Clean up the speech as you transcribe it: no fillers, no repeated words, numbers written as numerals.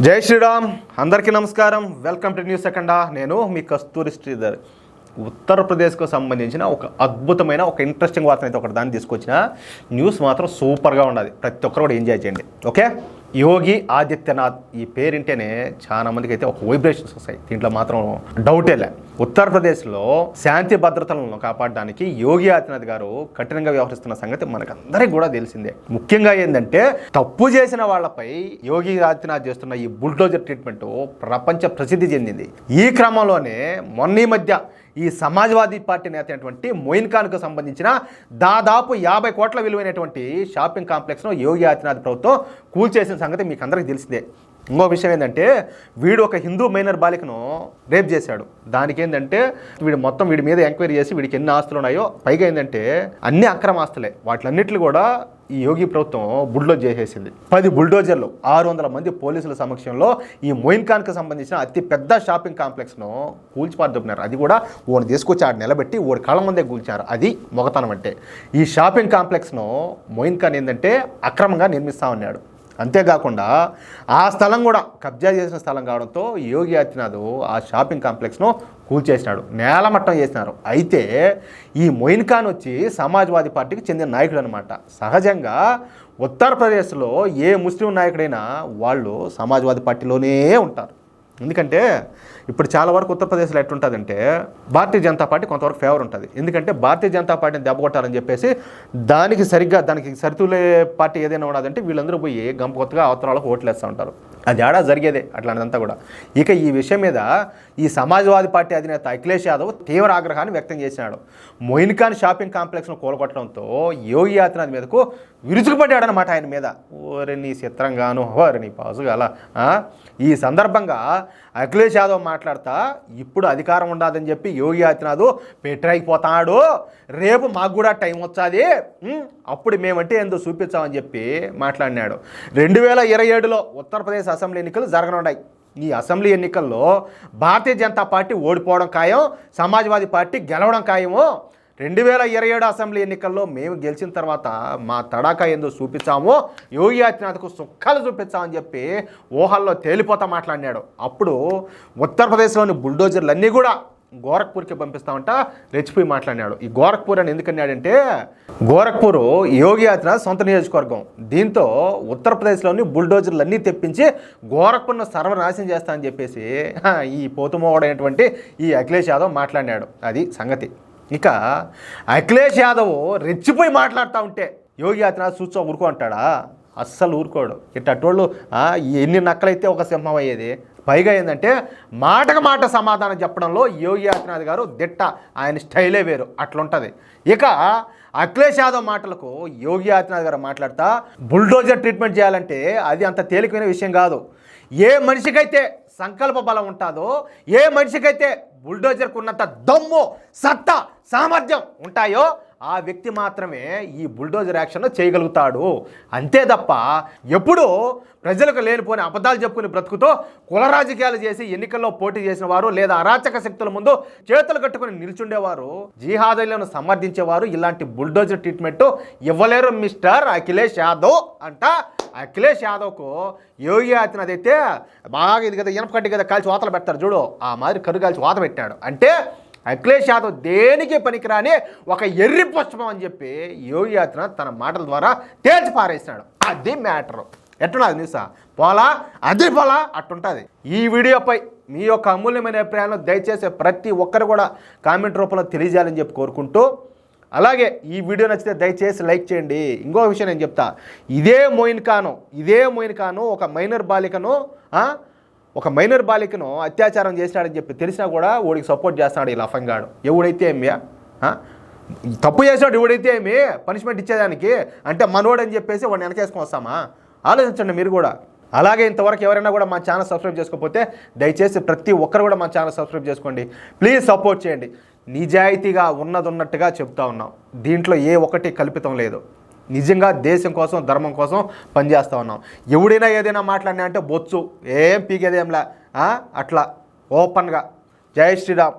జై శ్రీరామ్. అందరికీ నమస్కారం. వెల్కమ్ టు న్యూస్ సెకండా. నేను మీ కస్తూరి శ్రీధర్. ఉత్తరప్రదేశ్కు సంబంధించిన ఒక అద్భుతమైన ఒక ఇంట్రెస్టింగ్ వార్త అయితే ఒకటి దాన్ని తీసుకొచ్చిన న్యూస్ మాత్రం సూపర్గా ఉన్నది. ప్రతి ఒక్కరు కూడా ఎంజాయ్ చేయండి. ఓకే, యోగి ఆదిత్యనాథ్ ఈ పేరింటేనే చాలా మందికి అయితే ఒక వైబ్రేషన్స్ వస్తాయి. దీంట్లో మాత్రం డౌటే లే. ఉత్తరప్రదేశ్లో శాంతి భద్రతలను కాపాడడానికి యోగి ఆదిత్యనాథ్ గారు కఠినంగా వ్యవహరిస్తున్న సంగతి మనకందరికీ కూడా తెలిసిందే. ముఖ్యంగా ఏంటంటే తప్పు చేసిన వాళ్ళపై యోగి ఆదిత్యనాథ్ చేస్తున్న ఈ బుల్డోజర్ ట్రీట్మెంట్ ప్రపంచ ప్రసిద్ధి చెందింది. ఈ క్రమంలోనే మొన్న ఈ మధ్య ఈ సమాజ్వాదీ పార్టీ నేత అయినటువంటి మొయిన్ ఖాన్కు సంబంధించిన దాదాపు 50 కోట్ల విలువైనటువంటి షాపింగ్ కాంప్లెక్స్ను యోగి ఆదిత్యనాథ్ ప్రభుత్వం కూల్చేసిన సంగతి మీకు అందరికీ తెలిసిందే. ఇంకో విషయం ఏంటంటే వీడు ఒక హిందూ మైనర్ బాలికను రేప్ చేశాడు. దానికి ఏంటంటే వీడి మీద ఎంక్వైరీ చేసి వీడికి ఎన్ని ఆస్తులు ఉన్నాయో, పైగా ఏంటంటే అన్ని అక్రమ ఆస్తులే, వాటిలన్నింటినీ కూడా ఈ యోగి ప్రభుత్వం బుల్డోజ్ చేసేసింది. 10 బుల్డోజర్లు 600 మంది పోలీసుల సమక్షంలో ఈ మొయిన్ ఖాన్కి సంబంధించిన అతి పెద్ద షాపింగ్ కాంప్లెక్స్ను కూల్చిపారుతున్నారు. అది కూడా ఓడి తీసుకొచ్చి ఆడ నిలబెట్టి ఓడి కళ్ళ ముందే కూల్చారు. అది మొగతనం అంటే. ఈ షాపింగ్ కాంప్లెక్స్ను మొయిన్ ఖాన్ ఏంటంటే అక్రమంగా నిర్మిస్తా ఉన్నాడు. అంతేకాకుండా ఆ స్థలం కూడా కబ్జా చేసిన స్థలం కావడంతో యోగి ఆదిత్యనాథ్ ఆ షాపింగ్ కాంప్లెక్స్ను కూల్చేసినాడు, నేలమట్టం చేసినారు. అయితే ఈ మొయిన్ ఖాన్ వచ్చి సమాజ్వాదీ పార్టీకి చెందిన నాయకుడు అనమాట. సహజంగా ఉత్తరప్రదేశ్లో ఏ ముస్లిం నాయకుడైనా వాళ్ళు సమాజ్వాదీ పార్టీలోనే ఉంటారు. ఎందుకంటే ఇప్పుడు చాలా వరకు ఉత్తరప్రదేశ్లో ఎట్లుంటుందంటే భారతీయ జనతా పార్టీ కొంతవరకు ఫేవర్ ఉంటుంది. ఎందుకంటే భారతీయ జనతా పార్టీని దెబ్బకొట్టాలని చెప్పేసి దానికి సరితూలే పార్టీ ఏదైనా ఉన్నదంటే వీళ్ళందరూ పోయి కొత్తగా అవతల వాళ్ళకి ఓట్లు వేస్తూ ఉంటారు. అది ఆడా జరిగేదే అట్లాంటిదంతా కూడా. ఇక ఈ విషయం మీద ఈ సమాజ్వాదీ పార్టీ అధినేత అఖిలేష్ యాదవ్ తీవ్ర ఆగ్రహాన్ని వ్యక్తం చేసినాడు. మొయిన్ ఖాన్ షాపింగ్ కాంప్లెక్స్ను కూలగొట్టడంతో యోగి ఆదిత్యనాథ్ మీదకు విరుచుకుపడ్డాడనమాట. ఆయన మీద ఓరి నీ చిత్రంగాను, ఓరి నీ పాసుగాల. ఈ సందర్భంగా అఖిలేష్ యాదవ్ మాట్లాడతా ఇప్పుడు అధికారం ఉండదని చెప్పి యోగి ఆదిత్యనాథ్ పెట్టరైపోతాడు, రేపు మాకు కూడా టైం వచ్చాది, అప్పుడు మేమంటే ఎందుకు చూపించామని చెప్పి మాట్లాడినాడు. 2027లో ఉత్తరప్రదేశ్ అసెంబ్లీ ఎన్నికలు జరగనున్నాయి. ఈ అసెంబ్లీ ఎన్నికల్లో భారతీయ జనతా పార్టీ ఓడిపోవడం ఖాయం, సమాజ్వాదీ పార్టీ గెలవడం ఖాయము. 2027 అసెంబ్లీ ఎన్నికల్లో మేము గెలిచిన తర్వాత మా తడాకా ఎందుకు చూపించామో, యోగి ఆదిత్యనాథ్కు సుఖాలు చూపించామని చెప్పి ఊహల్లో తేలిపోతా మాట్లాడినాడు. అప్పుడు ఉత్తరప్రదేశ్లోని బుల్డోజర్లన్నీ కూడా గోరఖ్పూర్కి పంపిస్తామంట రెచ్చిపోయి మాట్లాడినాడు. ఈ గోరఖ్పూర్ అని ఎందుకన్నాడంటే గోరఖ్పూర్ యోగి ఆదిత్యనాథ్ సొంత నియోజకవర్గం. దీంతో ఉత్తరప్రదేశ్లోని బుల్డోజర్లన్నీ తెప్పించి గోరఖ్పూర్ను సర్వనాశనం చేస్తామని చెప్పేసి ఈ పోతుమోడైనటువంటి ఈ అఖిలేష్ యాదవ్ మాట్లాడినాడు. అది సంగతి. ఇక అఖిలేష్ యాదవ్ రెచ్చిపోయి మాట్లాడుతూ ఉంటే యోగి ఆదిత్యనాథ్ చూచో ఊరుకో అంటాడా? అస్సలు ఊరుకోడు. ఇట్టోళ్ళు ఎన్ని నక్కలైతే ఒక సింహం అయ్యేది. పైగా ఏంటంటే మాటకు మాట సమాధానం చెప్పడంలో యోగి ఆదిత్యనాథ్ గారు దిట్ట, ఆయన స్టైలే వేరు, అట్లుంటుంది. ఇక అఖిలేష్ యాదవ్ మాటలకు యోగి ఆదిత్యనాథ్ గారు మాట్లాడతా బుల్డోజర్ ట్రీట్మెంట్ చేయాలంటే అది అంత తేలికైన విషయం కాదు. ఏ మనిషికైతే సంకల్ప బలం ఉంటుందో, ఏ మనిషికైతే బుల్డోజర్కు ఉన్నంత దమ్ము, సత్తా, సామర్థ్యం ఉంటాయో ఆ వ్యక్తి మాత్రమే ఈ బుల్డోజర్ యాక్షన్ చేయగలుగుతాడు. అంతే తప్ప ఎప్పుడూ ప్రజలకు లేనిపోని అబద్ధాలు చెప్పుకుని బ్రతుకుతో కుల రాజకీయాలు చేసి ఎన్నికల్లో పోటీ చేసిన వారు, లేదా అరాచక శక్తుల ముందు చేతులు కట్టుకుని నిల్చుండేవారు, జిహాదీలను సమర్థించేవారు ఇలాంటి బుల్డోజర్ ట్రీట్మెంట్ ఇవ్వలేరు మిస్టర్ అఖిలేష్ యాదవ్ అంట. అఖిలేష్ యాదవ్కు యోగి ఆదిత్యనాథ్ అయితే బాగా ఇది కదా ఇనపకడ్డి కదా కాల్చి వాతలు పెడతారు చూడు, ఆ మాదిరి కరు కాల్చి వాత పెట్టాడు. అంటే అఖిలేష్ యాదవ్ దేనికి పనికిరాని ఒక ఎర్రి పుష్పం అని చెప్పి యోగి ఆదిత్యనాథ్ తన మాటల ద్వారా తేల్చి పారేసినాడు. అది మ్యాటరు. ఎట్టున్నది న్యూసా పోలా అది పోలా అట్టుంటుంది. ఈ వీడియోపై మీ యొక్క అమూల్యమైన అభిప్రాయాలను దయచేసి ప్రతి ఒక్కరు కూడా కామెంట్ రూపంలో తెలియజేయాలని చెప్పి కోరుకుంటూ, అలాగే ఈ వీడియో నచ్చితే దయచేసి లైక్ చేయండి. ఇంకో విషయం నేను చెప్తా, ఇదే మొయిన్ ఖాను ఒక మైనర్ బాలికను అత్యాచారం చేసినాడని చెప్పి తెలిసినా కూడా వాడికి సపోర్ట్ చేస్తున్నాడు ఈ లఫంగాడు. ఎవడైతే ఏమి తప్పు చేసినాడు, ఎవడైతే ఏమి పనిష్మెంట్ ఇచ్చేదానికి అంటే మనోడని చెప్పేసి వాడిని వెనకేసుకొని వస్తామా? ఆలోచించండి మీరు కూడా. అలాగే ఇంతవరకు ఎవరైనా కూడా మా ఛానల్ సబ్స్క్రైబ్ చేసుకోకపోతే దయచేసి ప్రతి ఒక్కరు కూడా మా ఛానల్ సబ్స్క్రైబ్ చేసుకోండి. ప్లీజ్ సపోర్ట్ చేయండి. నిజాయితీగా ఉన్నట్టుగా చెప్తా ఉన్నాం. దీంట్లో ఏ ఒక్కటి కల్పితం లేదు. నిజంగా దేశం కోసం, ధర్మం కోసం పనిచేస్తూ ఉన్నాం. ఎవడైనా ఏదైనా మాట్లాడినా అంటే బొచ్చు ఏం పీకేదేంలా అట్లా ఓపెన్గా. జై శ్రీరామ్.